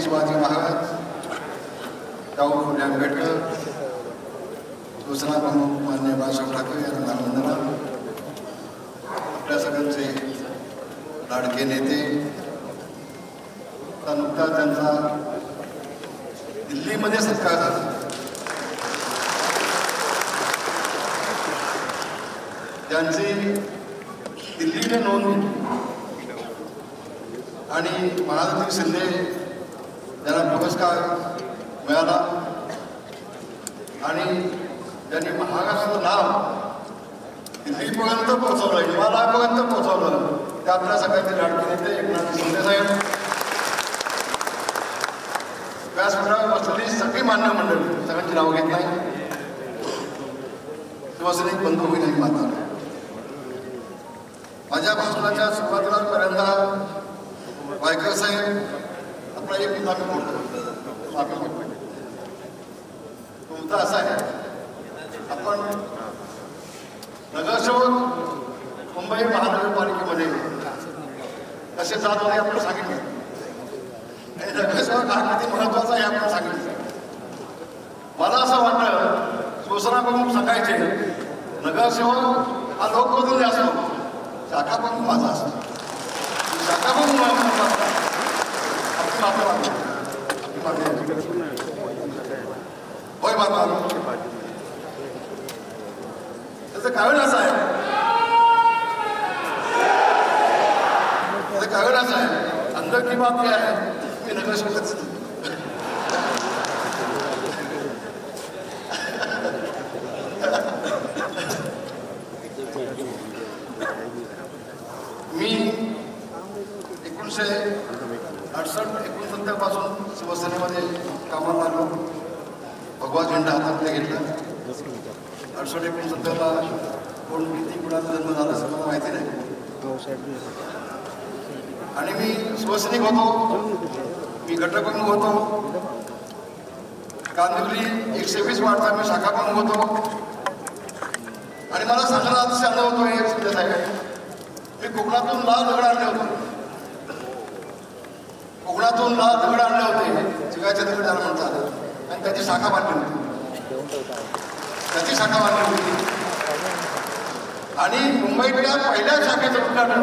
शिवाजी महाराज, शाहू फुले आंबेडकर, शिवसेना प्रमुख माननीय बाळासाहेब ठाकरे यांना वंदना. आपल्या सगळ्यांचे लाडके नेते, नुकताच त्यांचा दिल्लीमध्ये सत्कार झाला. त्यांची दिल्लीने नोंद घेतली आणि महाराज शिंदे यांना पुरस्कार मिळाला आणि त्यांनी महाराष्ट्राचं नाव दिल्लीपर्यंत पोहोचवलं, हिमालयापर्यंत पोहोचवलं. ते आपल्या सगळ्यांचे लाडके नेते एकनाथ शिंदे साहेब, व्यासपीठावर बसलेली सगळी मान्य मंडळी, सगळ्यांची नावं घेत नाही, शिवसैनिक बंधू भगिनी माता, माझ्या भाषणाच्या सुरुवातीलापर्यंत वायकर साहेब आपला एक मुद्दा मी बोलतो, माफी मागतो. तो मुद्दा असा आहे, आपण नगरसेवक मुंबई महानगरपालिकेमध्ये कसे जात होते आपण सांगितले, आणि नगरसेवक हा किती महत्वाचा आहे आपण सांगितलं. मला असं वाटतं, शिवसेना प्रमुख सांगायचे नगरसेवक हा लोकप्रतिनिधी असतो, शाखा प्रमुख माझा असतो. शाखा प्रमुख होय बाबा, त्याचं कारण असं आहे, त्याचं कारण असं आहे, अंदर की बात काय आहे, मी नगरसेवकच मी 1968-69 पासून शिवसेनेमध्ये कामाला लागलो. भगवा झेंडा हातात घेतला. 68-69ला कोण किती कुणाचा जन्म झाला असं मला माहिती नाही, आणि मी शिवसैनिक होतो, मी गटप्रमुख होतो. कांदिवली 120 वार्डचा मी शाखा प्रमुख होतो. आणि मला सांगायला अतिशय आनंद होतो हे शिंदे साहेब, मी कोकणातून लाल दगड आणले होते, कोकणातून लाल दगड आणले होते, चिकायचे दगड त्याला म्हणतात, आणि त्याची शाखा बांधली होती, त्याची शाखा बांधली होती. आणि मुंबईतल्या पहिल्या शाखेचं उद्घाटन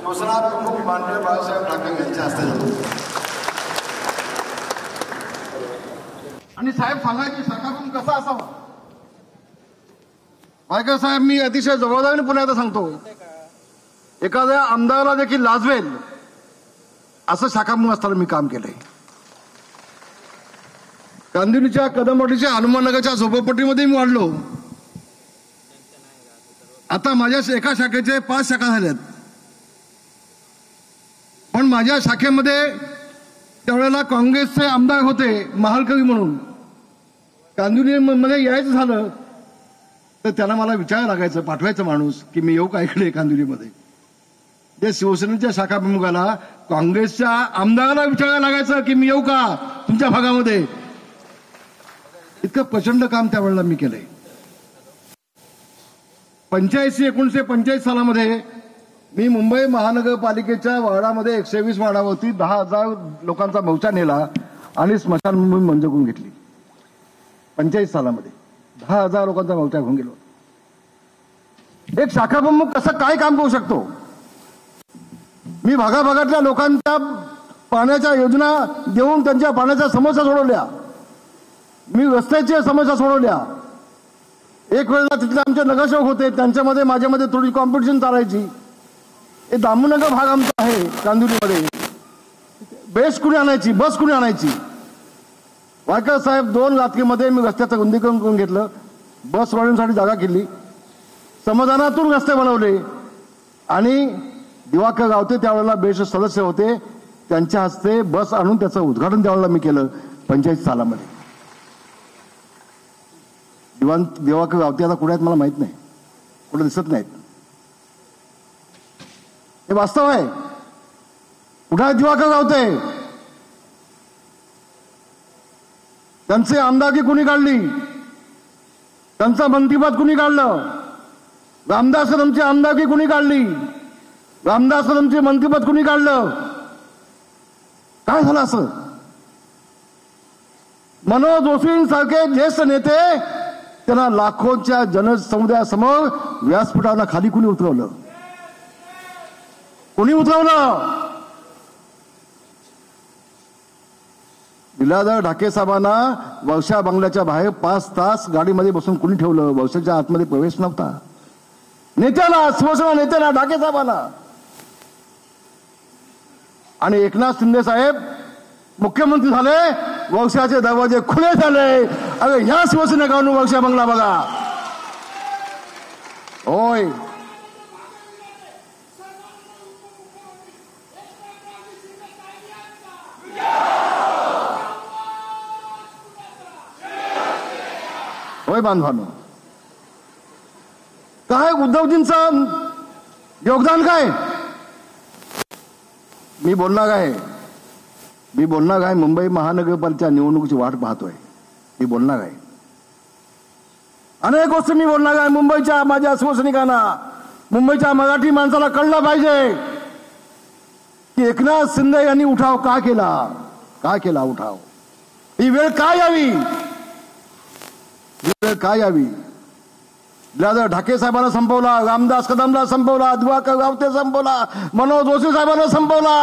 शिवसेना प्रमुख माननीय बाळासाहेब ठाकरे यांच्या हस्ते झालं. आणि साहेब सांगायची शाखा प्रमुख कसा असावा. वायकर साहेब, मी अतिशय जबाबदारीने पुन्हा एकदा सांगतो, एखाद्या आमदाराला देखील लाजवेल असं शाखा प्रमुख असताना मी काम केलंय. कांदिवलीच्या कदमवाडीच्या हनुमाननगरच्या झोपडपट्टीमध्ये मी वाढलो. आता माझ्या एका शाखेचे 5 शाखा झाल्यात, पण माझ्या शाखेमध्ये त्यावेळेला काँग्रेसचे आमदार होते महालकवी म्हणून. कांदिवलीमध्ये यायचं झालं तर त्यांना मला विचारायला लागायचं, पाठवायचं माणूस की मी येऊ का इकडे कांदिवलीमध्ये. जे शिवसेनेच्या शाखा प्रमुखाला काँग्रेसच्या आमदाराला विचारायला लागायचं की मी येऊ का तुमच्या भागामध्ये. इतकं प्रचंड काम त्यावेळेला मी केलंय. 1985 सालामध्ये मी मुंबई महानगरपालिकेच्या वार्डामध्ये 120 वार्डावरती 10,000 लोकांचा मोर्चा नेला आणि स्मशानभूमी मंजूर करून घेतली. 85 सालामध्ये 10,000 लोकांचा मोर्चा घेऊन गेलो. एक शाखा प्रमुख कसं काय काम करू शकतो. मी भागाभागातल्या लोकांच्या पाण्याच्या योजना देऊन त्यांच्या पाण्याच्या समस्या सोडवल्या, मी रस्त्याच्या समस्या सोडवल्या. एक वेळेला तिथले आमचे नगरसेवक होते, त्यांच्यामध्ये माझ्यामध्ये थोडी कॉम्पिटिशन चालायची. हे दामनगर भाग आमचा आहे कांदिवलीमध्ये, बेस कुणी आणायची, बस कुणी आणायची. वायकर साहेब 2 रात्रीमध्ये मी रस्त्याचं रुंदीकरण करून घेतलं, बस वाढवण्यासाठी जागा केली, समाधानातून रस्ते बनवले. आणि दिवाकर गावते त्यावेळेला बेस्ट सदस्य होते, त्यांच्या हस्ते बस आणून त्याचं उद्घाटन त्यावेळेला मी केलं 85 सालामध्ये. दिवाकर गावते आता कुठे आहेत मला माहित नाही, कुठे दिसत नाहीत. हे वास्तव आहे. कुठे दिवाकर गावते, त्यांचे आमदारकी कुणी काढली, त्यांचं मंत्रिपद कुणी काढलं, रामदास कदमची आमदारकी कुणी काढली, रामदास कदमचे मंत्रिपद कुणी काढलं, काय झालं असं. मनोज जोशींसारखे ज्येष्ठ नेते त्यांना लाखोंच्या जनसमुदायासमोर व्यासपीठावर खाली कुणी उतरवलं? कोणी उतरवलं? बिलाधर ढाके साहेबांना वर्षा बंगल्याच्या बाहेर 5 तास गाडीमध्ये बसून कुणी ठेवलं? वर्षाच्या आतमध्ये प्रवेश नव्हता. नेत्याला, शिवसेना नेत्याला, ढाके साहेबांना. आणि एकनाथ शिंदे साहेब मुख्यमंत्री झाले, वर्षाचे दरवाजे खुले झाले. अरे ह्या शिवसेनेकडून वर्षा बंगला बघा. होय, होय बांधवांनो. काय उद्धवजींचं योगदान काय? मी बोलणार आहे मुंबई महानगरपालिकेच्या निवडणुकीची वाट पाहतोय. मी बोलणार आहे अनेक गोष्टी. मी बोलणार आहे मुंबईच्या माझ्या शिवसैनिकांना, मुंबईच्या मराठी माणसाला कळलं पाहिजे की एकनाथ शिंदे यांनी उठाव का केला उठाव. ही वेळ काय यावी? बिलाधर ढाके साहेबांना संपवला, रामदास कदमला संपवला, दिवाकर रावते संपवला, मनोज जोशी साहेबांना संपवला.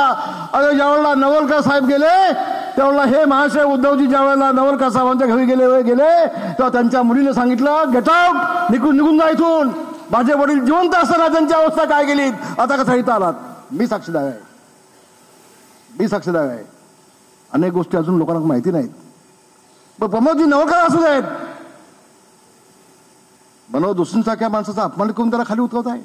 अरे ज्यावेळेला नवलकर साहेब गेले त्यावेळेला हे महाशय उद्धवजी ज्यावेळेला नवलकर साहेबांच्या घरी गेले तेव्हा त्यांच्या मुलीने सांगितलं गेट आउट, निघून जा इथून. माझे वडील जिवंत असताना त्यांची अवस्था काय केली, आता कसं इथं आलात? मी साक्षीदार आहे. अनेक गोष्टी अजून लोकांना माहिती नाहीत. पण प्रमोदजी नवलकर असू देत, मनोज जोशींसारख्या माणसाचा अपमान करून त्याला खाली उतरवत आहे.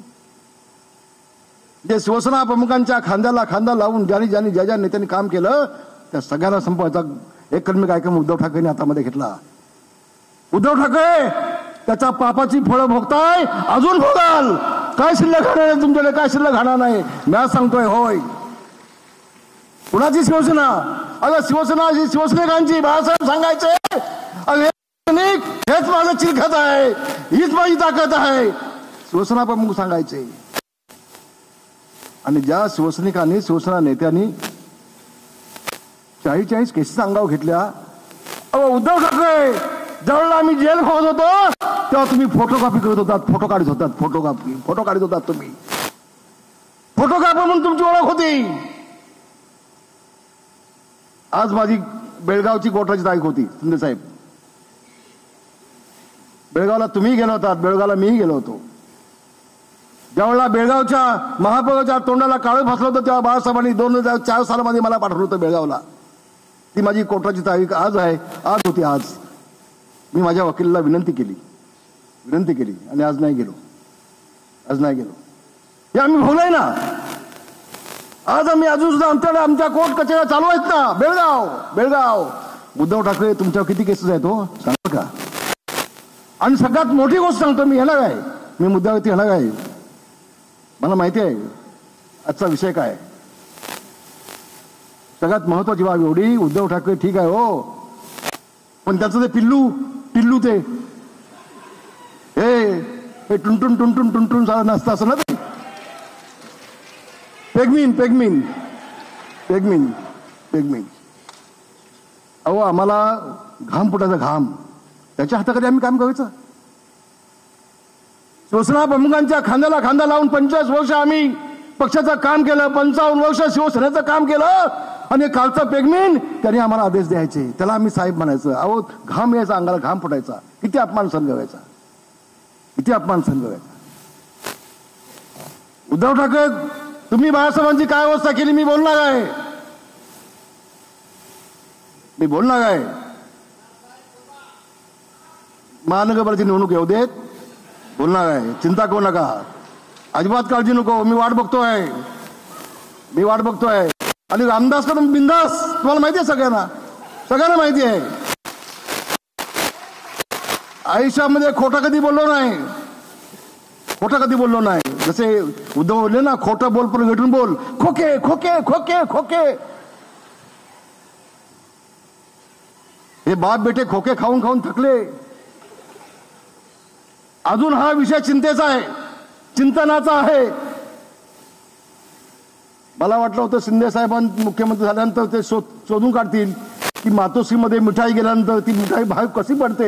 जे शिवसेना प्रमुखांच्या खांद्याला खांदा लावून ज्यांनी ज्या नेत्यांनी काम केलं त्या सगळ्यांना संपवायचा एक कलमी कार्यक्रम उद्धव ठाकरेंनी हातामध्ये घेतला. उद्धव ठाकरे त्याच्या पापाची फळं भोगताय, अजून भोगाल. काय शिल्लक राहणार नाही तुमच्याकडे, काय शिल्लक राहणार नाही. मी आज सांगतोय होय. कुणाची शिवसेना? अगं शिवसेना ही शिवसैनिकांची. बाळासाहेब सांगायचे हेच माझं चिलखत आहे, हीच माझी ताकद आहे. शिवसेना प्रमुख सांगायचे. आणि ज्या शिवसैनिकांनी, शिवसेना नेत्यांनी 40 केसेस अंगावर घेतल्या. उद्धव ठाकरे ज्यावेळेला आम्ही जेल खोत होतो तेव्हा तुम्ही फोटोकॉपी करत होतात, फोटो काढत होतात तुम्ही. फोटोकॉपी म्हणून तुमची ओळख होती. आज माझी बेळगावची कोर्टाची तारीख होती. शिंदे साहेब बेळगावला तुम्ही गेला होतात, बेळगावला मीही गेलो होतो. ज्यावेळेला बेळगावच्या महापौराच्या तोंडाला काळं फासलं होतं तेव्हा बाळासाहेबांनी 2004 सालामध्ये मला पाठवलं होतं बेळगावला. ती माझी कोर्टाची तारीख आज होती. आज मी माझ्या वकिलाला विनंती केली आणि आज नाही गेलो. हे आम्ही भोगलोय ना. आज आम्ही अजून सुद्धा आमच्या कोर्ट कचेऱ्या चालू आहेत ना. बेळगाव. उद्धव ठाकरे तुमच्यावर किती केसेस आहेत हो सांगा का? आणि सगळ्यात मोठी गोष्ट सांगतो मी मुद्द्यावरती येणार आहे. मला माहिती आहे आजचा विषय काय. सगळ्यात महत्वाची बाब एवढी, उद्धव ठाकरे ठीक आहे हो, पण त्याचं ते पिल्लू ते हे टुनटुन सारं नसतं असं ना ते. पेगमीन. अहो आम्हाला घाम फुटायचा घाम, त्याच्या हाताखाली आम्ही काम करायचं. शिवसेना प्रमुखांच्या खांद्याला खांदा लावून 25 वर्ष आम्ही पक्षाचं काम केलं, 55 वर्ष शिवसेनेचं काम केलं. आणि कालचा पेगमीन त्यांनी आम्हाला आदेश द्यायचे, त्याला आम्ही साहेब म्हणायचं. अहो घाम यायचा, अंगाला घाम फुटायचा. किती अपमान सहन करायचा. उद्धव ठाकरे तुम्ही बाळासाहेबांची काय अवस्था केली मी बोलणार आहे. महानगरपालिकेची निवडणूक येऊ देत, बोलणार आहे. चिंता करू नका, अजिबात काळजी नको. मी वाट बघतोय. आणि रामदास कदम बिंदास, तुम्हाला माहिती आहे, सगळ्यांना माहिती आहे. आयुष्यामध्ये खोटा कधी बोललो नाही. जसे उद्धव बोलले ना, खोटं बोल पण भेटून बोल. खोके. हे बाप बेटे खोके खाऊन थकले. अजून हा विषय चिंतेचा आहे, चिंतनाचा आहे. मला वाटलं होतं शिंदे साहेबांनी मुख्यमंत्री झाल्यानंतर ते शोधून काढतील की मातोश्रीमध्ये मिठाई गेल्यानंतर ती मिठाई बाहेर कशी पडते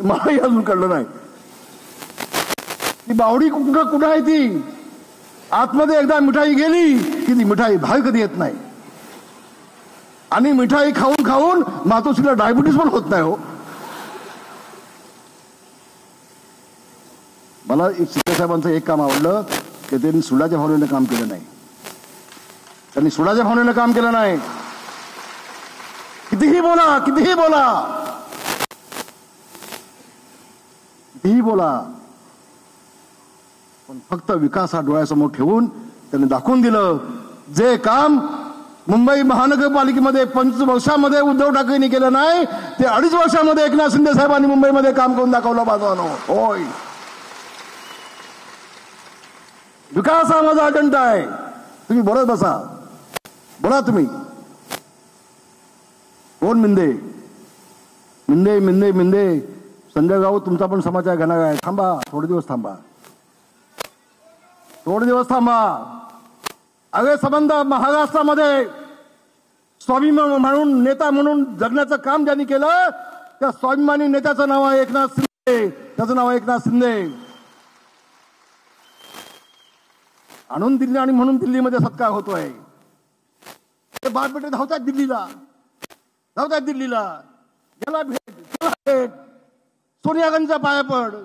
मलाही अजून कळलं नाही. ती बावडी कुठं आहे ती? आतमध्ये एकदा मिठाई गेली की ती मिठाई बाहेर कधी येत नाही. आणि मिठाई खाऊन खाऊन मातोश्रीला डायबिटीस पण होत नाही हो. मला शिंदे साहेबांचं एक काम आवडलं की त्यांनी सुडाच्या भावनेनं काम केलं नाही. त्यांनी सुडाच्या भावनेनं काम केलं नाही. कितीही बोला कितीही बोला कितीही बोला, पण फक्त विकास हा डोळ्यासमोर ठेवून त्यांनी दाखवून दिलं. जे काम मुंबई महानगरपालिकेमध्ये 25 वर्षामध्ये उद्धव ठाकरेंनी केलं नाही ते 2.5 वर्षामध्ये एकनाथ शिंदे साहेबांनी मुंबईमध्ये काम करून दाखवलं बाजूनं. होय, विकास हा माझा अजेंडा आहे. तुम्ही बोलत बसा, बोला तुम्ही. कोण मिंदे मिंदे मिंदे मिंदे संजय राऊत तुमचा पण समाचार घेणार आहे. थांबा, थोडे दिवस थांबा, थोडे दिवस थांबा. अरे संबंध महाराष्ट्रामध्ये स्वाभिमान म्हणून नेता म्हणून जगण्याचं काम ज्यांनी केलं त्या स्वाभिमानी नेत्याचं नाव आहे एकनाथ शिंदे. त्याचं नाव आहे एकनाथ शिंदे. आणून दिल्ली आणि म्हणून दिल्लीमध्ये सत्कार होतोय. ते बाप बेटे धावतात दिल्लीला, धावतात दिल्लीला. याला भेट सोनिया गांधीच्या पाया पड.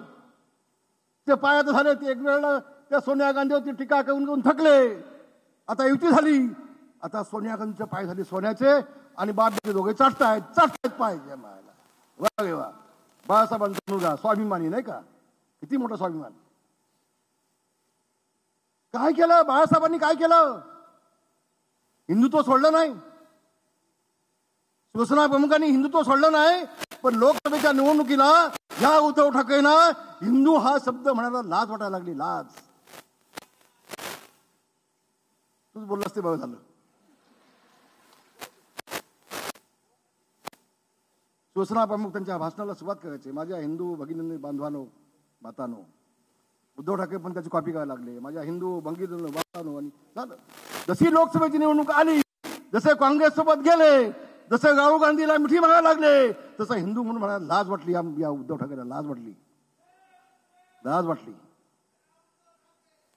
ते पायात झाले ते एक वेळेला त्या सोनिया गांधीवरती टीका करून थकले. आता युती झाली, आता सोनिया गांधीचे पाय झाले सोन्याचे आणि बाप बेटे दोघे चाटतायत पाय. वा बाळासाहेबांचा मुलगा स्वाभिमानी नाही का? किती मोठा स्वाभिमान. काय केलं बाळासाहेबांनी? काय केलं? हिंदुत्व सोडलं नाही. शिवसेना प्रमुखांनी हिंदुत्व सोडलं नाही, पण लोकसभेच्या निवडणुकीला या उद्धव ठाकरेंना हिंदू हा शब्द म्हणायला लाज वाटायला लागली. लाज. तूच बोललास ते बरं झालं. शिवसेना प्रमुख त्यांच्या भाषणाला सुरुवात करायचे. माझ्या हिंदू भगिनींनी, बांधवानो, मातानो. उद्धव ठाकरे पण त्याची कॉपी करायला लागले. माझ्या हिंदू भगिनींनो, बांधवानो. आणि झालं. जशी लोकसभेची निवडणूक आली, जसे काँग्रेस सोबत गेले, जसे राहुल गांधीला मिठी मागायला लागले, तसं हिंदू म्हणून म्हणायला लाज वाटली. या उद्धव ठाकरेला लाज वाटली, लाज वाटली.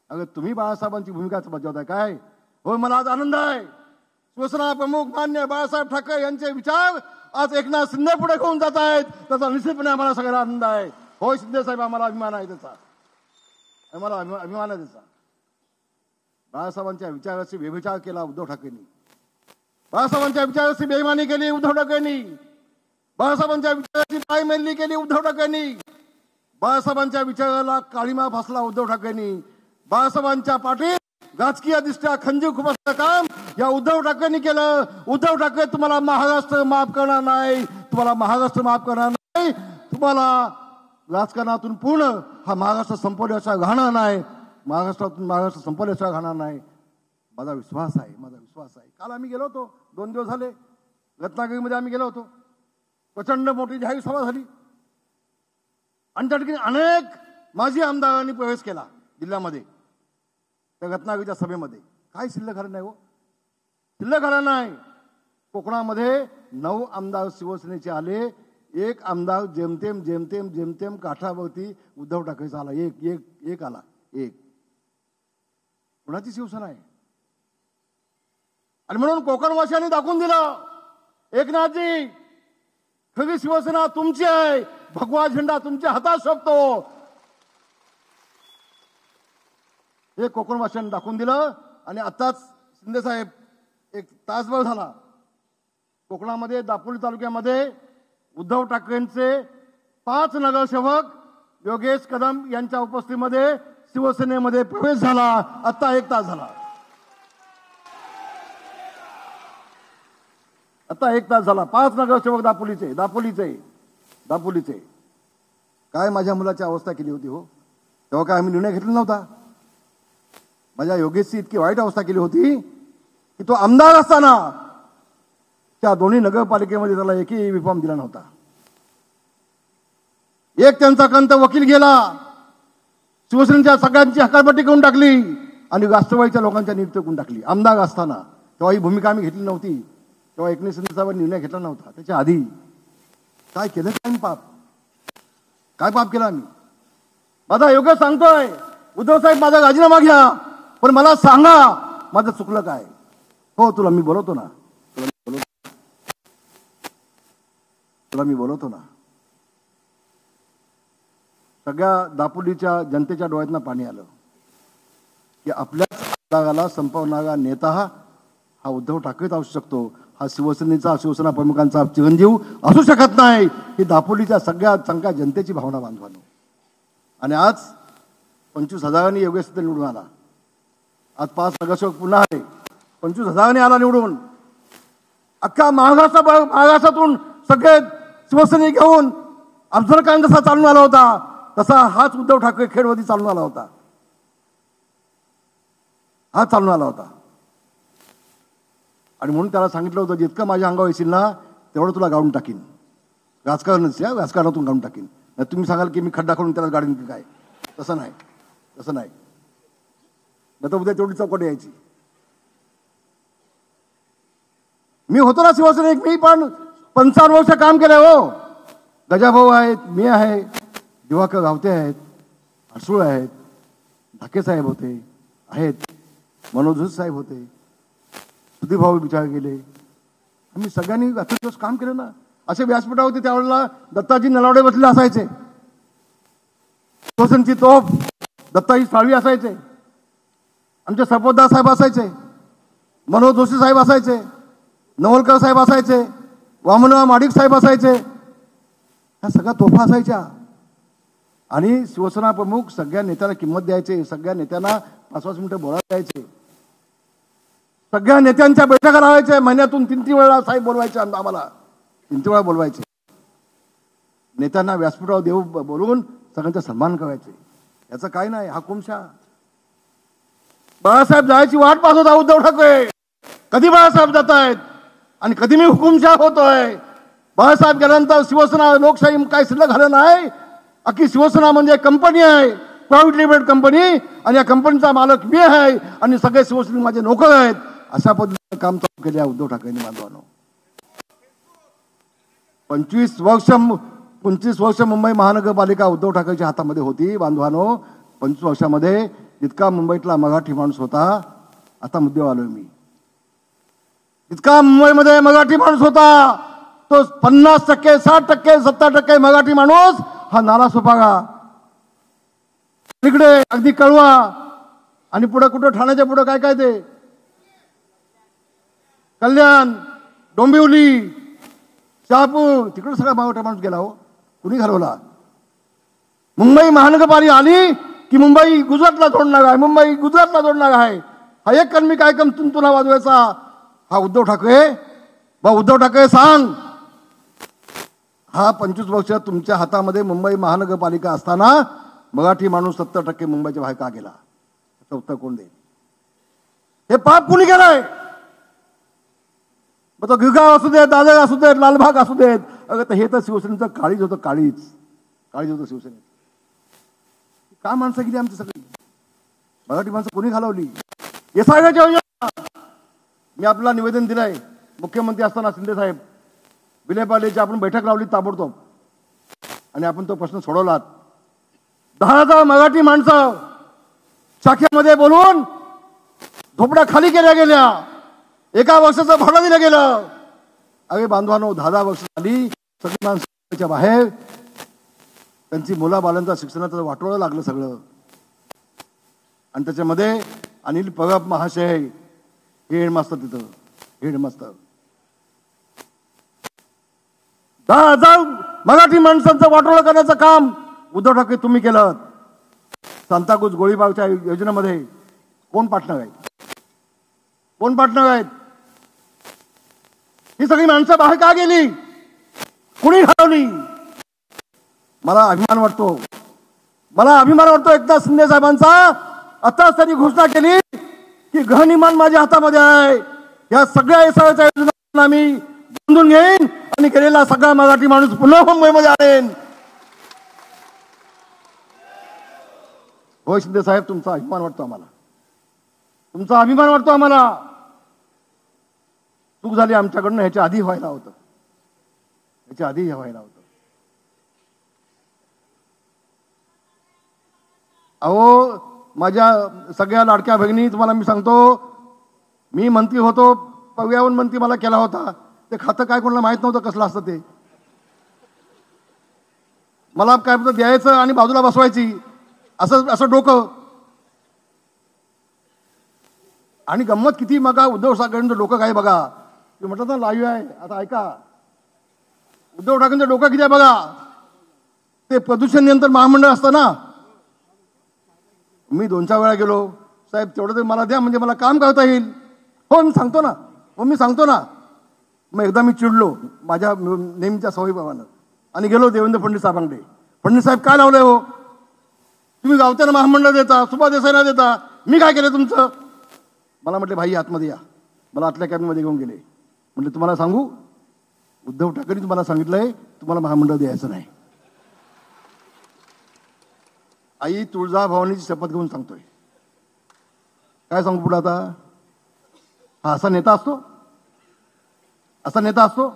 अगं तुम्ही बाळासाहेबांची भूमिका बजावताय काय? होय, मला आज आनंद आहे. शिवसेना प्रमुख मान्य बाळासाहेब ठाकरे यांचे विचार आज एकनाथ शिंदे पुढे घेऊन जात आहेत. त्याचा निश्चितपणे आम्हाला सगळ्याला आनंद आहे. होय शिंदे साहेब, आम्हाला अभिमान आहे त्याचा, आम्हाला अभिमान आहे त्याचा. बाळासाहेबांच्या विचाराशी व्यभिचार केला उद्धव ठाकरेंनी. बाळासाहेबांच्या विचाराशी बेईमानी केली उद्धव ठाकरेंनी. बाळासाहेबांच्या विचाराची पायमेली केली उद्धव ठाकरेंनी. बाळासाहेबांच्या विचाराला काळीमा फासला उद्धव ठाकरेंनी. बाळासाहेबांच्या पाठीत राजकीय दृष्ट्या खंजीर खुपसण्याचं काम या उद्धव ठाकरेंनी केलं. उद्धव ठाकरे तुम्हाला महाराष्ट्र माफ करणार नाही, तुम्हाला महाराष्ट्र माफ करणार नाही. तुम्हाला राजकारणातून पूर्ण हा महाराष्ट्र संपवल्याशिवाय राहणार नाही. महाराष्ट्र संपवल्याशिवाय राहणार नाही. माझा विश्वास आहे, माझा विश्वास आहे. काल आम्ही गेलो होतो, 2 दिवस झाले रत्नागिरीमध्ये आम्ही गेलो होतो. प्रचंड मोठी जाहीर सभा झाली आणि त्या ठिकाणी अनेक माजी आमदारांनी प्रवेश केला जिल्ह्यामध्ये. त्या रत्नागिरीच्या सभेमध्ये काय शिल्लक झालं नाही हो, शिल्लक झालं नाही. कोकणामध्ये 9 आमदार शिवसेनेचे आले. 1 आमदार जेमतेम जेमतेम जेमतेम काठावरती उद्धव ठाकरेचा आला. एक आला. कोणाची शिवसेना आहे? आणि म्हणून कोकणवासियांनी दाखवून दिलं, एकनाथजी खरी शिवसेना तुमची आहे. भगवा झेंडा तुमच्या हातात शोभतो. हे कोकणवासियांनी दाखवून दिलं. आणि आताच शिंदे साहेब एक तासभर झाला कोकणामध्ये दापोली तालुक्यामध्ये उद्धव ठाकरेंचे 5 नगरसेवक योगेश कदम यांच्या उपस्थितीमध्ये शिवसेनेमध्ये प्रवेश झाला. आता 1 तास झाला. आता 1 तास झाला. 5 नगरसेवक दापोलीचे. काय माझ्या मुलाची अवस्था केली होती हो, तेव्हा काय आम्ही निर्णय घेतला नव्हता. माझ्या योगेशची इतकी वाईट अवस्था केली होती की तो आमदार असताना त्या दोन्ही नगरपालिकेमध्ये त्याला एकही विफॉर्म दिला नव्हता. एक त्यांचा कंत वकील गेला, शिवसेनेच्या सगळ्यांची हकालपट्टी करून टाकली आणि राष्ट्रवादीच्या लोकांच्या नियुक्ती करून टाकली. आमदार असताना तेव्हा ही भूमिका आम्ही घेतली नव्हती. तेव्हा एकनाथ शिंदे साहेबांनी निर्णय घेतला नव्हता. त्याच्या आधी काय केलं काय पाप, काय पाप केलं आम्ही? माझा योग्य सांगतोय, उद्धव साहेब माझा राजीनामा घ्या, पण मला सांगा माझं चुकलं काय. हो, तुला मी बोलवतो ना, तुला मी बोलवतो ना. सगळ्या दापोलीच्या जनतेच्या डोळ्यातनं पाणी आलं की आपल्याच आमदाराला संपवणारा नेता हा उद्धव ठाकरेच असू शकतो. हा शिवसेनेचा, शिवसेना प्रमुखांचा चिरंजीव असू शकत नाही. ही दापोलीच्या सगळ्या चांगल्या जनतेची भावना बांधवानो. आणि आज 25,000 योगेश निवडून आला. आज 5 नगरसेवक पुन्हा आहे. 25,000 आला निवडून. अख्ख्या महाराष्ट्रातून सगळे शिवसेने घेऊन अफजलखान जसा चालून आला होता, तसा हाच उद्धव ठाकरे खेडमध्ये चालून आला होता. हा चालून आला होता. आणि म्हणून त्याला सांगितलं होतं, जितकं माझ्या अंगावर येशील ना तेवढं तुला गाडून टाकीन. राजकारणातून गाडून टाकीन. नाही तुम्ही सांगाल की मी खड्डा करून त्याला गाडीन की काय. तसं नाही, तसं नाही. तर उद्या तेवढी चौकट यायची. मी होतो ना शिवसेनेत, मी पण 55 वर्ष काम केलंय. हो, गजाभाऊ आहेत, मी आहे, दिवाकर गावते आहेत, अडसूळ आहेत, ढाके साहेब होते, आहेत, मनोज साहेब होते, सुधीर भाऊ विचार गेले. आम्ही सगळ्यांनी दिवस काम केलं ना. असे व्यासपीठ होते त्यावेळेला दत्ताजी नलावडे बसले असायचे, शिवसेनेची तोफ दत्ताजी साळवी असायचे, आमचे सरपोतदार साहेब असायचे, मनोज जोशी साहेब असायचे, नवलकर साहेब असायचे, वामनराव माडिक साहेब असायचे. ह्या सगळ्या तोफा असायच्या. आणि शिवसेना प्रमुख सगळ्या नेत्यांना किंमत द्यायचे, सगळ्या नेत्यांना 5-5 मिनिटं बोलायला द्यायचे, सगळ्या नेत्यांच्या बैठका लावायच्या. महिन्यातून 3-3 वेळा साहेब बोलवायचे, आम्हाला 3 वेळा बोलवायचे. नेत्यांना व्यासपीठावर देऊ बोलवून सगळ्यांचा सन्मान करायचे. याचं काय नाही, हा हुकुमशहा. बाळासाहेब जायची वाट पाहत होता उद्धव ठाकरे. कधी बाळासाहेब जात आहेत आणि कधी मी हुकुमशहा होतोय. बाळासाहेब गेल्यानंतर शिवसेना लोकशाही काय शिल्लक झालं नाही. अख्खी शिवसेना म्हणजे कंपनी आहे, प्रायव्हेट लिमिटेड कंपनी, आणि या कंपनीचा मालक मी आहे आणि सगळे शिवसेने माझे नोकर आहेत. अशा पद्धतीने काम चालू केले उद्धव ठाकरेंनी. बांधवानो, 25 वर्ष मुंबई महानगरपालिका उद्धव ठाकरेच्या हातामध्ये होती. बांधवानो, 25 वर्षामध्ये जितका मुंबईतला मराठी माणूस होता, आता मुद्द्यावर आलोय मी, जितका मुंबईमध्ये मराठी माणूस होता तो 50%, 60%, 70% मराठी माणूस हा नालासोपारा, तिकडे अगदी कळवा, आणि पुढे कुठं ठाण्याच्या पुढे काय काय ते कल्याण, डोंबिवली, शहापूर, तिकडे सगळा मराठा माणूस गेला. हो, कुणी घालवला? मुंबई महानगरपालिका आली की मुंबई गुजरातला जोडणार आहे, मुंबई गुजरातला जोडणार आहे. हा एक कलमी कार्यक्रम तुला वाजवायचा हा उद्धव ठाकरे. उद्धव ठाकरे सांग, हा 25 वर्ष तुमच्या हातामध्ये मुंबई महानगरपालिका असताना मराठी माणूस 70% मुंबईच्या बाहेर का गेला? याचं उत्तर कोण देईल? हे पाप कुणी केलंय? मग तो गिरगाव असू देत, दादर असू देत, लालबाग असू देत. अगं हे तर शिवसेनेचं काळीज होतं, काळीज होतं शिवसेनेत. का माणसं गेली आमची सगळी? मराठी माणसं कोणी घालवली? एसआयच्या योजना मी आपल्याला निवेदन दिलंय. मुख्यमंत्री असताना शिंदे साहेब विलेपार्लेची आपण बैठक लावली ताबडतोब, आणि आपण तो प्रश्न सोडवलात. 10,000 मराठी माणसं शाखेमध्ये बोलवून झोपड्या खाली केल्या गेल्या, 1 वर्षाचं भाडं दिलं गेलं. अरे बांधवानो, 10 वर्ष झाली, सगळी माणसं बाहेर, त्यांची मुलाबालांचा शिक्षणाचं वाटोळं लागलं सगळं. आणि त्याच्यामध्ये अनिल परब महाशय हे हेडमास्तर, तिथं हेडमास्तर. 10,000 मराठी माणसांचं वाटोळं करण्याचं काम उद्धव ठाकरे तुम्ही केलं. सांताक्रूज गोळीबारच्या योजनेमध्ये कोण पार्टनर आहेत? कोण पार्टनर आहेत? ही सगळी माणसं बाहेर का गेली? कुणी घालवली? मला अभिमान वाटतो एकनाथ शिंदे साहेबांचा. आताच त्यांनी घोषणा केली की गृहनिर्माण माझ्या हातामध्ये आहे. या सगळ्या एसआयच्या योजना मी बांधून घेईन आणि केलेला सगळा मराठी माणूस पुन्हा मुंबईमध्ये आणेन. हो शिंदे साहेब, तुमचा अभिमान वाटतो आम्हाला, तुमचा अभिमान वाटतो आम्हाला. चूक झाली आमच्याकडनं, ह्याच्या आधी व्हायला होतं, ह्याच्या आधी व्हायला होतं. अहो माझ्या सगळ्या लाडक्या भगिनी, तुम्हाला मी सांगतो, मी मंत्री होतो, पर्यावरण मंत्री मला केला होता. ते खातं काय कोणाला माहित नव्हतं कसलं असतं ते. मला काय द्यायचं आणि बाजूला बसवायची, असं असं डोकं. आणि गंमत किती बघा, उद्धव ठाकरेंचं डोकं काय बघा. ते म्हटलं ना लाईव्ह आहे, आता ऐका. उद्धव ठाकरेंचं डोकं किती आहे बघा. ते प्रदूषण नियंत्रण महामंडळ असतं ना, मी 2-4 वेळा गेलो, साहेब तेवढं तरी मला द्या, म्हणजे मला काम करता येईल. हो मी सांगतो ना, हो मी सांगतो ना. मग एकदा मी चिडलो माझ्या नेहमीच्या सवयीप्रमाणे आणि गेलो देवेंद्र फडणवीस साहेबांकडे. फडणवीस साहेब काय लावलंय हो, तुम्ही गावत्याला महामंडळ देता, सुभा देसाईला देता, मी काय केलं तुमचं. मला म्हटले भाई आतमध्ये या. मला आतल्या कॅबिनमध्ये घेऊन गेले. म्हटलं तुम्हाला सांगू, उद्धव ठाकरे तुम्हाला सांगितलंय तुम्हाला महामंडळ द्यायचं नाही. आई तुळजाभवानीची शपथ घेऊन सांगतोय. काय सांगू पुढे आता. हा असा नेता असतो, असा नेता असतो.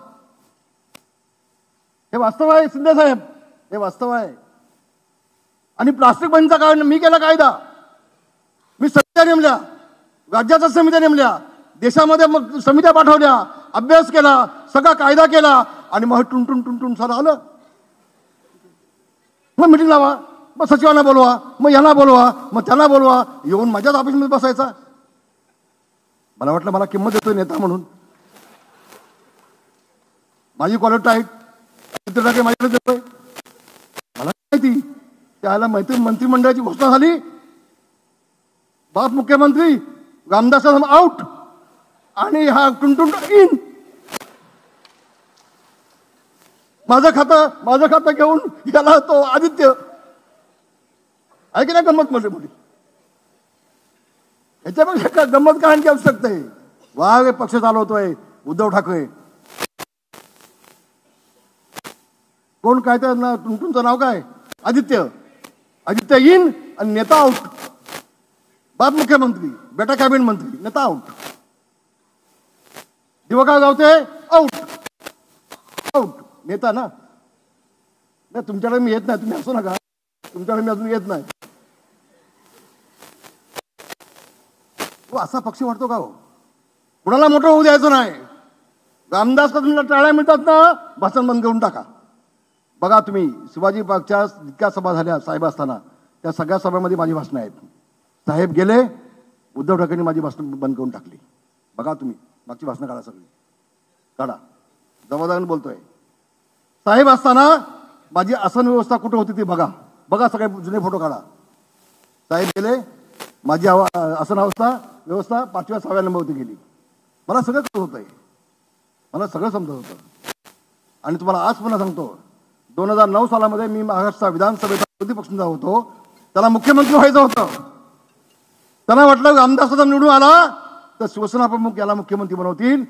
हे वास्तव आहे शिंदे साहेब, हे वास्तव आहे. आणि प्लास्टिक बंदीचा काय मी केला कायदा, मी समित्या नेमल्या, राज्याच्या समित्या नेमल्या, देशामध्ये मग समित्या पाठवल्या, अभ्यास केला, सगळा कायदा केला आणि मग टुनटुन टुनटुन सारं आलं. मग मिटिंग लावा, मग सचिवांना बोलवा, मग याला बोलवा, मग त्याला बोलवा, येऊन माझ्याच ऑफिसमध्ये बसायचा. मला वाटलं मला किंमत देतोय नेता म्हणून. माझी कॉलर टाईट माझ्याकडे देतोय. मला माहिती त्याला माहिती मंत्रिमंडळाची घोषणा झाली, बाप मुख्यमंत्री रामदास आउट आणि हा टुनटुन इन. माझं खातं घेऊन गेला तो आदित्य. आहे की नाही गंमत मोठी मोठी. याच्यापेक्षा गंमत काय आणखी असू शकते. वाघ पक्ष चालवतोय उद्धव ठाकरे. कोण काय त्या टुनटुनचं नाव काय, आदित्य. आदित्य इन आणि नेता आउट. बाप मुख्यमंत्री, बेटा कॅबिनेट मंत्री, नेता आउट. दिवका गावते आउट. आउट नेता ना. नाही तुमच्याकडे मी येत नाही, तुम्ही असू नका, तुमच्याकडे मी अजून येत नाही. तो असा पक्ष वाटतो का हो. कुणाला मोठं होऊ द्यायचं नाही. रामदास का तुम्हाला टाळ्या मिळतात ना, भाषण बंद करून टाका. बघा तुम्ही शिवाजी पार्कच्या जितक्या सभा झाल्या साहेब असताना, त्या सगळ्या सभामध्ये माझी भाषणं आहेत. साहेब गेले, उद्धव ठाकरेंनी माझी भाषण बंद करून टाकली. बघा तुम्ही मागची भाषणं काढा, सगळी काढा. जबाबदारीने बोलतोय. साहेब असताना माझी आसन व्यवस्था कुठं होती ती बघा, बघा सगळे जुने फोटो काढा. साहेब गेले, माझी आसन व्यवस्था 5व्या-6व्या नंबरवरती गेली. मला सगळं कळत होतंय, मला सगळं समजत होतं. आणि तुम्हाला आज पुन्हा सांगतो, 2009 सालामध्ये मी महाराष्ट्र विधानसभेचा विरोधी पक्षनेता होतो. त्याला मुख्यमंत्री व्हायचं होतं. त्यांना वाटलं रामदास निवडून आला तर शिवसेना प्रमुख याला मुख्यमंत्री बनवतील.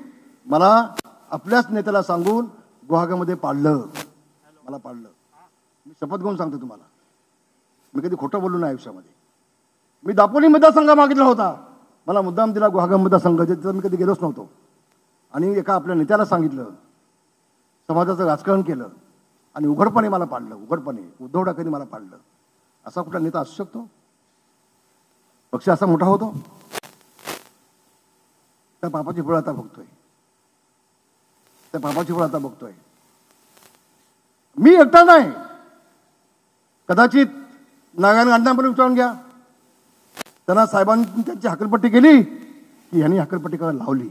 मला आपल्याच नेत्याला सांगून गुहागरमध्ये पाडलं. मला पाडलं. मी शपथ घेऊन सांगतो तुम्हाला, मी कधी खोटं बोललो नाही आयुष्यामध्ये. मी दापोली मतदारसंघ मागितला होता, मला मुद्दाम दिला गुहागर मतदारसंघ, जिथं मी कधी गेलोच नव्हतो. आणि एका आपल्या नेत्याला सांगितलं, समाजाचं राजकारण केलं आणि उघडपणे मला पाडलं. उघडपणे उद्धव ठाकरेंनी मला पाडलं. असा कुठला नेता असू शकतो. पक्ष असा मोठा होतो. त्या पापाची फळ आता बघतोय, त्या पापाची फळ आता बघतोय. मी एकटा नाही, कदाचित नारायण अण्णांपर्यंत विचारून घ्या. त्यांना साहेबांनी त्यांची हकलपट्टी केली की ह्यांनी हकलपट्टी करायला लावली.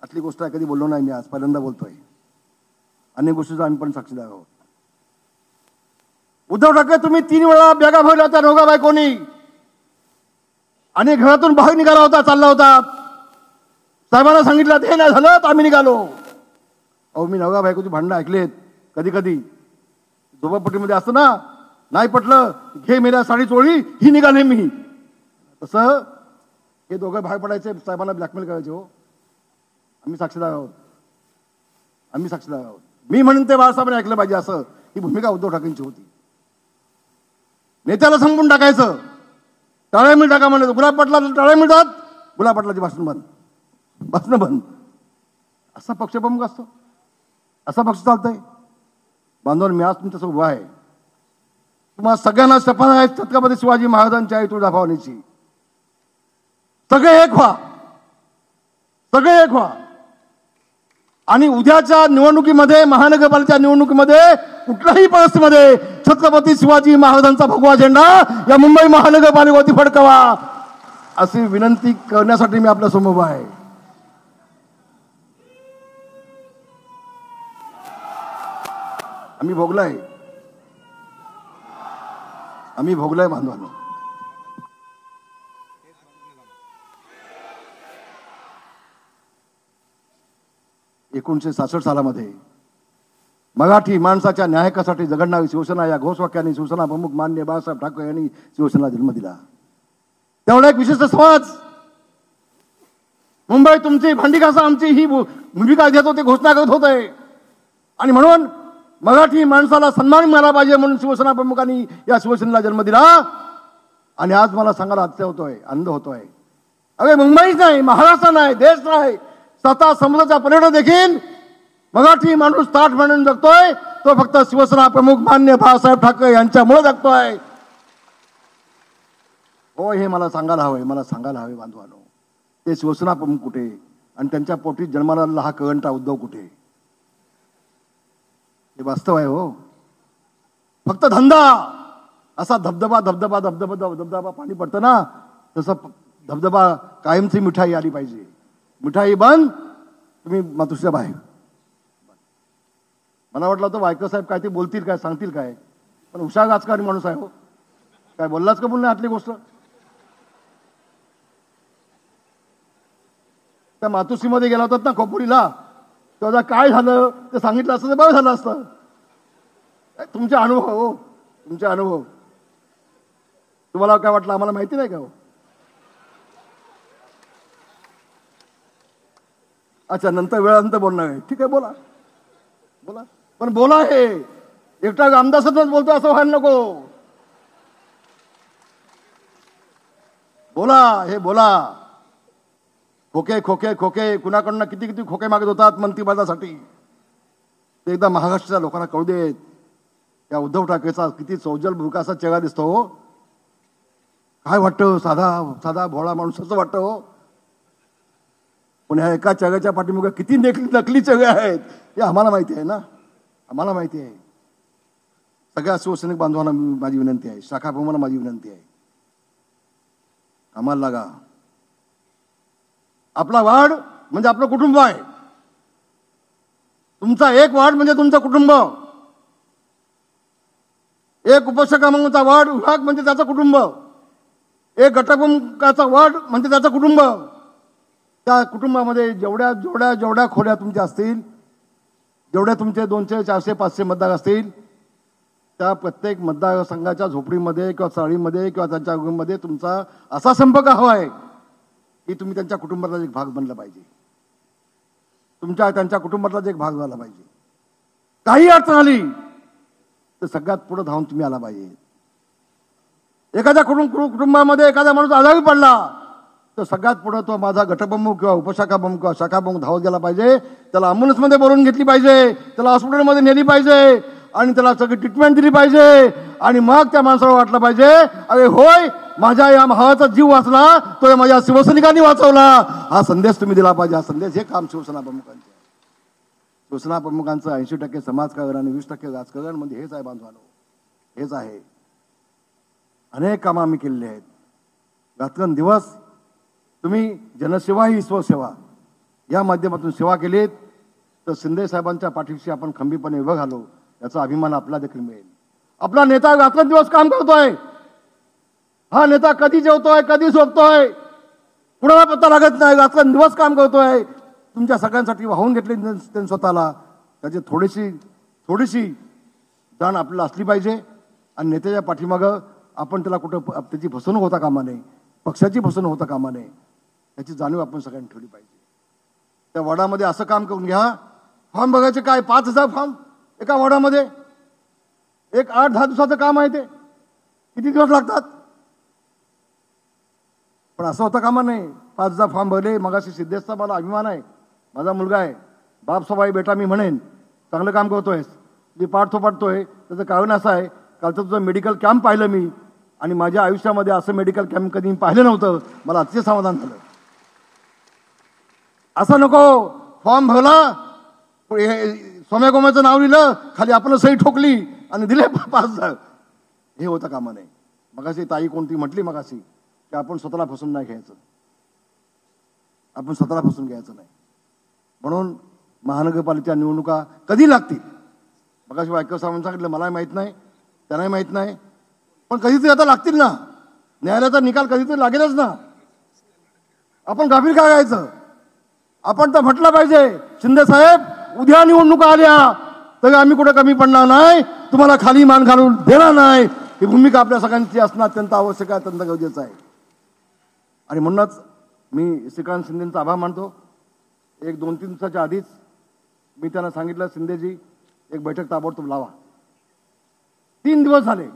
आतली गोष्ट कधी बोललो नाही मी, आज पहिल्यांदा बोलतोय. अनेक गोष्टीचा आम्ही पण साक्षीदार आहोत. उद्धव ठाकरे तुम्ही 3 वेळा बॅगा भरल्या होत्या नवगा बायकोनी आणि घरातून बाहेर निघाला होता, चालला होता. साहेबांना सांगितलं हे नाही झालं तर आम्ही निघालो. अहो मी नवगा बायकोची भांडणं ऐकलेत कधी कधी. झोपडपट्टीमध्ये असतं ना, नाही पटलं घे मेल्या साडी चोळी ही निघाले मी. तसं हे दोघं बाहेर पडायचे, साहेबांना ब्लॅकमेल करायचे. हो आम्ही साक्षीदार आहोत, आम्ही साक्षीदार आहोत. मी म्हणून ते बाळासाहेबांनी ऐकलं पाहिजे, असं ही भूमिका उद्धव ठाकरेंची होती. नेत्याला संपून टाकायचं, टाळ्या मिळ टाका म्हणलं. गुलाब पाटला टाळ्या मिळतात, गुलाब पाटलाची भाषण बंद. बसणं बंद. असा पक्षप्रमुख असतो, असा पक्ष चालतंय. बांधवांनो, मी आज तुमच्यासोबत उभा आहे. तुम्हाला सगळ्यांना शपथ आहे छत्रपती शिवाजी महाराजांची आई तुळजाभवानीची. सगळे एक व्हा, सगळे एक व्हा. आणि उद्याच्या निवडणुकीमध्ये, महानगरपालिकेच्या निवडणुकीमध्ये कुठल्याही परिस्थितीमध्ये छत्रपती शिवाजी महाराजांचा भगवा झेंडा या मुंबई महानगरपालिकेवरती फडकवा, अशी विनंती करण्यासाठी मी आपल्या समोर आहे. आम्ही भोगलाय बांधवांनो. 1966 सालामध्ये मराठी माणसाच्या न्यायकासाठी जगणारी शिवसेना या घोषवाक्याने शिवसेना प्रमुख माननीय बाळासाहेब ठाकरे यांनी शिवसेनेला जन्म दिला. तेवढा एक विशिष्ट समाज मुंबई तुमची भांडी घासा आमची ही भूमिका घेत होते, घोषणा करत होते. आणि म्हणून मराठी माणसाला सन्मान मिळाला पाहिजे म्हणून शिवसेना प्रमुखांनी या शिवसेनेला जन्म दिला. आणि आज मला सांगायला आश्चर्य होतोय, आनंद होतोय. अरे मुंबईच नाही, महाराष्ट्र नाही, देश नाही, स्वतः समुद्राच्या पलीकडे देखील मराठी माणूस ताठ म्हणून जगतोय. तो फक्त शिवसेना प्रमुख माननीय बाळासाहेब ठाकरे यांच्यामुळे जगतोय. हो, हे मला सांगायला हवे बांधवांनो. ते शिवसेना प्रमुख कुठे आणि त्यांच्या पोटी जन्माला आलेला हा कळंटा उद्धव कुठे? हे वास्तव आहे. हो, फक्त धंदा असा धबधबा पाणी पडतं ना, तसं धबधबा कायमची मिठाई आली पाहिजे. मिठाई बंद, तुम्ही मातुश्या बाहेर. मला वाटलं होतं वायकर साहेब काय ते बोलतील, काय सांगतील काय, पण हुशार राजकारणी माणूस आहे. हो, काय बोललाच का बोल नाही आतली गोष्ट. त्या मातुश्रीमध्ये गेला होतात ना खोपोलीला, तेव्हा काय झालं ते सांगितलं असतं तर बरं झालं असतं. तुमचे अनुभव, हो तुमचे अनुभव. तुम्हाला काय वाटलं आम्हाला माहिती नाही का? हो, अच्छा, नंतर वेळानंतर बोलणार आहे. ठीक आहे, बोला, पण बोला. हे एकटा आमदारच बोलतो असं व्हायला नको. बोला. खोके कुणाकडनं किती खोके मागत होतात मंत्रिपदासाठी, ते एकदा महाराष्ट्राच्या लोकांना कळू देत. या उद्धव ठाकरेचा किती सौजल भूकाचा चेहरा दिसतो. हो, काय वाटतं, साधा भोळा माणूस असं वाटतं. हो, पण ह्या एका चेहऱ्याच्या पाठीमागे किती नकली चेहरे आहेत हे आम्हाला माहिती आहे ना, आम्हाला माहिती आहे. सगळ्या शिवसैनिक बांधवांना माझी विनंती आहे, शाखा प्रमुखांना माझी विनंती आहे, आम्हाला लागा. आपला वार्ड म्हणजे आपलं कुटुंब आहे. तुमचा एक वार्ड म्हणजे तुमचं कुटुंब. एक उपशाखाचा वार्ड विभाग म्हणजे त्याचं कुटुंब. एक गटप्रमुखाचा वार्ड म्हणजे त्याचं कुटुंब. त्या कुटुंबामध्ये जेवढ्या खोल्या तुमच्या असतील, जेवढे तुमचे 200, 400, 500 मतदार असतील, त्या प्रत्येक मतदारसंघाच्या झोपडीमध्ये किंवा चाळीमध्ये किंवा त्यांच्या रूममध्ये तुमचा असा संपर्क हवा आहे की तुम्ही त्यांच्या कुटुंबातला एक भाग बनला पाहिजे. त्यांच्या कुटुंबातला एक भाग झाला पाहिजे. काही अडचण आली तर सगळ्यात पुढे धावून तुम्ही आला पाहिजे. एखाद्या कुटुंबामध्ये एखादा माणूस आजारी पडला तर सगळ्यात पुढे तो माझा गटप्रमुख किंवा उपशाखा प्रमुख किंवा शाखा प्रमुख धावत गेला पाहिजे. त्याला ॲम्ब्युलन्समध्ये बोलवून घेतली पाहिजे, त्याला हॉस्पिटलमध्ये नेली पाहिजे आणि त्याला सगळी ट्रीटमेंट दिली पाहिजे. आणि मग त्या माणसाला वाटलं पाहिजे, अरे होय, माझ्या या भावाचा जीव वाचला, तो माझ्या शिवसैनिकांनी वाचवला. हा संदेश तुम्ही दिला पाहिजे. हा संदेश, हे काम शिवसेना प्रमुखांचे. शिवसेना प्रमुखांचं 80% समाजकारण आणि 20% राजकारण म्हणजे हेच आहे बांधवानो, हेच आहे. अनेक कामं आम्ही केलेली आहेत. रात्रंदिवस तुम्ही जनसेवा ही ईश्वरसेवा या माध्यमातून सेवा केलीत तर शिंदे साहेबांच्या पाठीशी आपण खंबीरपणे उभं घालू, याचा अभिमान आपला देखील मिळेल. आपला नेता रात्रंदिवस काम करतोय. हा नेता कधी जेवतोय, कधी झोपतोय, कुणाला पत्ता लागत नाही. रात्रंदिवस काम करतोय. तुमच्या सगळ्यांसाठी वाहून घेतले त्यांनी स्वतःला. त्याची थोडीशी जाण आपल्याला असली पाहिजे. आणि नेत्याच्या पाठीमागं आपण त्याला कुठं त्याची फसवणूक होता कामा नये, पक्षाची फसवणूक होता कामा नये, याची जाणीव आपण सगळ्यांनी ठेवली पाहिजे. त्या वॉर्डामध्ये असं काम करून घ्या. फॉर्म बघायचे काय, 5000 फॉर्म एका वॉर्डामध्ये. एक 8-10 दिवसाचं काम आहे ते. किती दिवस लागतात? पण असं होता कामा नाही. 5,000 फॉर्म भरले. मगाशी सिद्धेशचा मला अभिमान आहे, माझा मुलगा आहे. बाप सवाई बेटा मी म्हणेन, चांगलं काम करतोयस, जे पाठतोय. त्याचं कारण असं आहे, कालचं तुझं मेडिकल कॅम्प पाहिलं मी, आणि माझ्या आयुष्यामध्ये असं मेडिकल कॅम्प कधी पाहिलं नव्हतं. मला अतिशय समाधान झालं. असं नको फॉर्म भरला, सोम्या गोम्याचं नाव लिहिलं, खाली आपलं सही ठोकली आणि दिले 5,000. हे होतं कामा नाही. मगाशी ताई कोणती म्हटली मगाशी की आपण स्वतःला फसून नाही घ्यायचं, आपण स्वतःला फसून घ्यायचं नाही. म्हणून महानगरपालिकेच्या निवडणुका कधी लागतील, मगाशी वायकर साहेबांनी सांगितलं, मलाही माहीत नाही, त्यांनाही माहीत नाही, पण कधीतरी आता लागतील ना. न्यायालयाचा निकाल कधीतरी लागेलच ना. आपण गाफील काय घ्यायचं? आपण तर म्हटलं पाहिजे, शिंदे साहेब उद्या निवडणुका आल्या तर आम्ही कुठे कमी पडणार नाही, तुम्हाला खाली मान घालून देणार नाही. ही भूमिका आपल्या सगळ्यांची असणं अत्यंत आवश्यक आहे, अत्यंत गरजेचं आहे. आणि म्हणूनच मी श्रीकांत शिंदेंचा आभार मानतो. एक 2-3 दिवसाच्या आधीच मी त्यांना सांगितलं, शिंदेजी एक बैठक ताबडतोब लावा. 3 दिवस झाले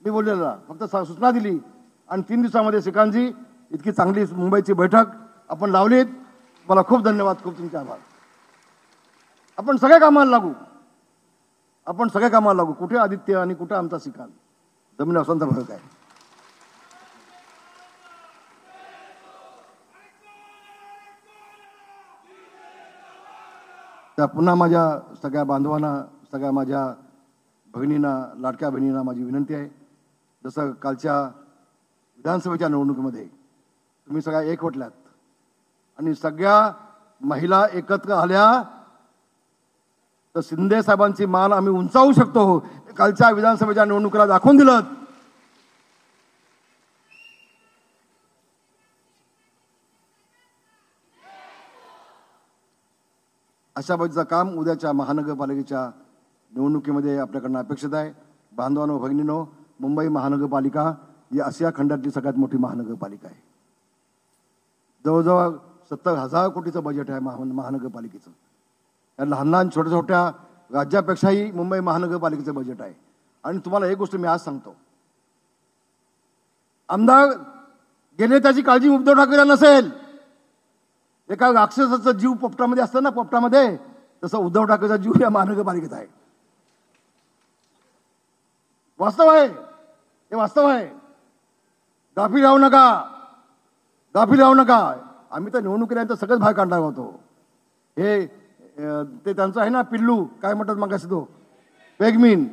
मी बोललेला, फक्त सूचना दिली आणि 3 दिवसामध्ये श्रीकांतजी इतकी चांगली मुंबईची बैठक आपण लावलीत. मला खूप धन्यवाद, खूप तुमचे आभार. आपण सगळ्या कामाला लागू, आपण सगळ्या कामाला लागू. कुठे आदित्य आणि कुठे आमचा श्रीकांत, जमीन आसमानचा फरक आहे. त्या पुन्हा माझ्या सगळ्या बांधवांना, सगळ्या माझ्या भगिनींना, लाडक्या बहिणींना माझी विनंती आहे, जसं कालच्या विधानसभेच्या निवडणुकीमध्ये तुम्ही सगळ्या एकवटल्यात आणि सगळ्या महिला एकत्र आल्या तर शिंदे साहेबांची मान आम्ही उंचावू शकतो. कालच्या विधानसभेच्या निवडणुकीला दाखवून दिलं. अशा पद्धतीचं काम उद्याच्या महानगरपालिकेच्या निवडणुकीमध्ये आपल्याकडनं अपेक्षित आहे. बांधवांनो, भगिनींनो, मुंबई महानगरपालिका ही आशिया खंडातली सगळ्यात मोठी महानगरपालिका आहे. जवळजवळ 70,000 कोटीचं बजेट आहे महानगरपालिकेचं. या लहान लहान छोट्या छोट्या राज्यापेक्षाही मुंबई महानगरपालिकेचं बजेट आहे. आणि तुम्हाला एक गोष्ट मी आज सांगतो, आमदार गेले त्याची काळजी उद्धव ठाकरे नसेल. एका राक्षसाचा जीव पोपटामध्ये असतं ना, पोपटामध्ये, तसं उद्धव ठाकरेचा जीव या महानगरपालिकेत आहे. वास्तव आहे, हे वास्तव आहे. गाफील राहू नका, गाफील राहू नका. आम्ही तर निवडणुकीनंतर सगळंच बाहेर काढणार होतो. हे ते त्यांचं आहे ना पिल्लू, काय म्हणतात मग तो पेगमीन,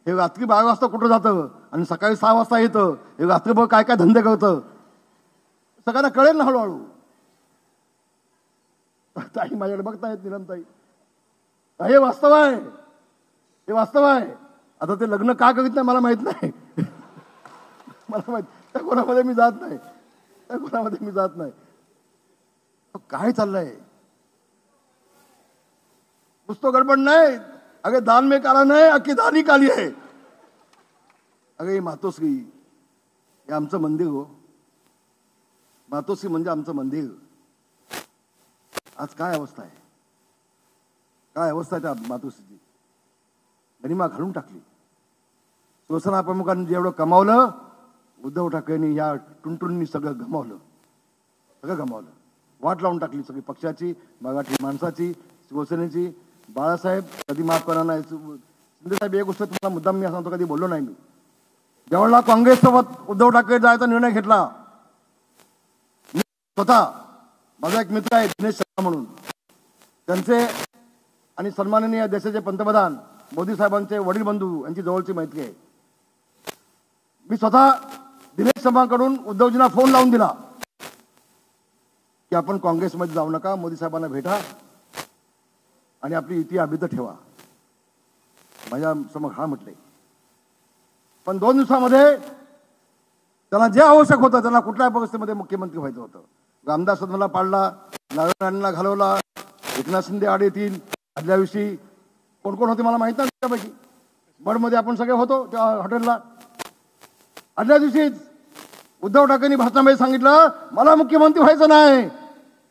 हे रात्री 12 वाजता कुठं जातं आणि सकाळी 6 वाजता येतं. हे रात्रभर काय काय धंदे करतं, सगळ्यांना कळेल ना हळूहळू. ताई माझ्याकडे बघतायत, निलमताई, हे वास्तव आहे, हे वास्तव आहे. आता ते लग्न का करीत नाही मला माहित नाही, मला माहित, त्या कोणामध्ये मी जात नाही, त्या कोणामध्ये मी जात नाही. काय चाललंय? पुस्तक गडबड नाही. अगे दान में काला नाही, अख्खी दानी काली आहे. अगे ही मातोश्री, हे आमचं मंदिर हो. मातोश्री म्हणजे आमचं मंदिर. आज काय अवस्था आहे, काय अवस्था आहे त्या मातोश्रीची. गरिमा घालून टाकली. शिवसेना प्रमुखांनी जेवढं कमावलं, उद्धव ठाकरेंनी या टुनटुनींनी सगळं गमावलं, सगळं गमावलं. वाट लावून टाकली सगळी पक्षाची, मराठी माणसाची, शिवसेनेची. बाळासाहेब कधी माफ करणार नाही. शिंदे साहेब, एक गोष्ट तुम्हाला मुद्दाम मी सांगतो, कधी बोललो नाही मी. ज्यावेळेला काँग्रेससोबत उद्धव ठाकरे जायचा निर्णय घेतला, स्वतः माझा एक मित्र आहे दिनेश शर्मा म्हणून, त्यांचे आणि सन्माननीय देशाचे पंतप्रधान मोदी साहेबांचे वडील बंधू यांची जवळची मैत्री आहे. मी स्वतः दिनेश शर्माकडून उद्धवजींना फोन लावून दिला की आपण काँग्रेसमध्ये जाऊ नका, मोदी साहेबांना भेटा आणि आपली युती अभित ठेवा. माझ्या समोर हा म्हटले. पण 2 दिवसामध्ये त्यांना जे आवश्यक होतं, त्यांना कुठल्याही परिस्थितीमध्ये मुख्यमंत्री व्हायचं होतं. रामदास सदनला पाडला, नारायणला घालवला, एकनाथ शिंदे आड येतील. आदल्या दिवशी कोण कोण होते मला माहित नाही, त्यापैकी बडमध्ये आपण सगळे होतो त्या हॉटेलला. आदल्या दिवशीच उद्धव ठाकरेंनी भाषणामध्ये सांगितलं, मला मुख्यमंत्री व्हायचं नाही,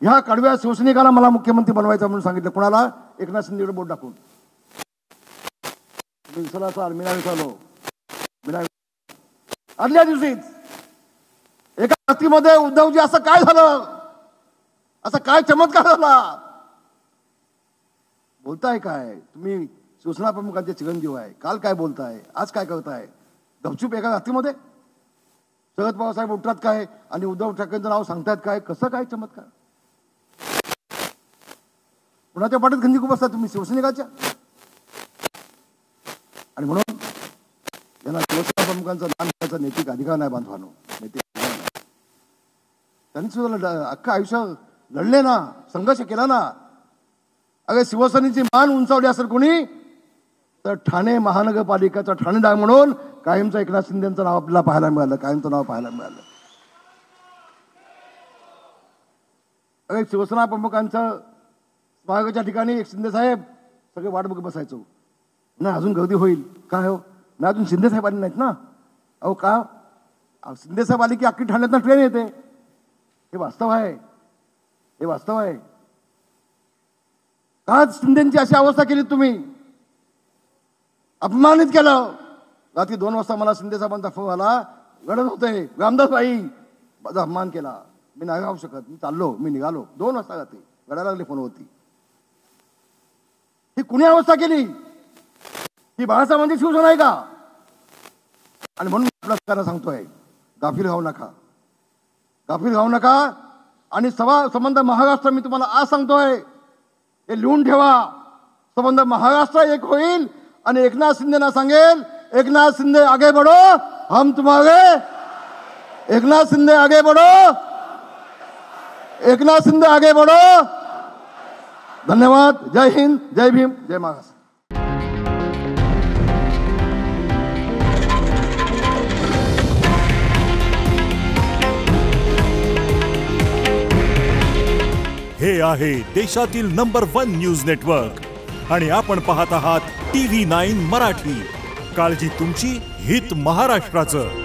ह्या कडव्या शिवसैनिकाला मला मुख्यमंत्री बनवायचं म्हणून सांगितलं. कुणाला? एकनाथ शिंदेकडे बोट टाकून. मी विसरला सर, मी नाही विसरलो. आदल्या दिवशीच एका रात्रीमध्ये उद्धवजी असं काय झालं, असा काय चमत्कार झाला? बोलताय काय तुम्ही? शिवसेना प्रमुखांचे चिरंजीव आहे, काल काय बोलताय, आज काय करताय? गपचूप एका रात्रीमध्ये शरद पवार साहेब उठतात काय आणि उद्धव ठाकरेंचं नाव सांगतायत काय? कसं काय चमत्कार? कुणाच्या पाठीत खंजी खूप असतात तुम्ही शिवसैनिकाच्या. आणि म्हणून यांना शिवसेना प्रमुखांचा मान करायचा नैतिक अधिकार नाही बांधवानो, नैतिक अधिकार नाही. त्यांनी सुद्धा अख्खं आयुष्य लढले ना, संघर्ष केला ना. अगं शिवसेनेची मान उंचावली असेल कोणी तर ठाणे महानगरपालिकेचा ठाणेदार म्हणून कायमचं एकनाथ शिंदेचं नाव आपल्याला पाहायला मिळालं, कायमचं नाव पाहायला मिळालं. अगं शिवसेना प्रमुखांचं स्मारकाच्या ठिकाणी एक शिंदे साहेब सगळे वाट बघत बसायचो ना, अजून गर्दी होईल काय हो ना, अजून शिंदे साहेब आले नाहीत ना. अहो का? शिंदे साहेब आली की अख्खी ठाण्यातनं ट्रेन येते. हे वास्तव आहे, हे वास्तव आहे. का शिंदेची अशी अवस्था केली तुम्ही? अपमानित केलं. रात्री 2 वाजता मला शिंदे साहेबांचा फोन आला, रडत होते, रामदासबाई माझा अपमान केला, मी नाही राहू शकत, मी चाललो, मी निघालो. 2 वाजता रात्री रडायला लागले फोनवरती. ही कुणी अवस्था केली? ही बाळासाहेबांची शिवसेना आहे का? आणि म्हणून आपल्या सरकारला सांगतोय, गाफील राहू नका, गाफील राहू नका. आणि संबंध महाराष्ट्र मी तुम्हाला आज सांगतोय, हे लिहून ठेवा. संबंध महाराष्ट्र एक होईल आणि एकनाथ शिंदेना सांगेल, एकनाथ शिंदे आगे बढ़ो, हम तुम्हारे. एकनाथ शिंदे आगे बढ़ो, एकनाथ शिंदे आगे बढ़ो. धन्यवाद. जय हिंद, जय भीम, जय महाराष्ट्र. हे आहे देशातील नंबर 1 न्यूज नेटवर्क आणि आपण पाहत आहात TV9 मराठी. काळजी तुमची, हित महाराष्ट्राचं.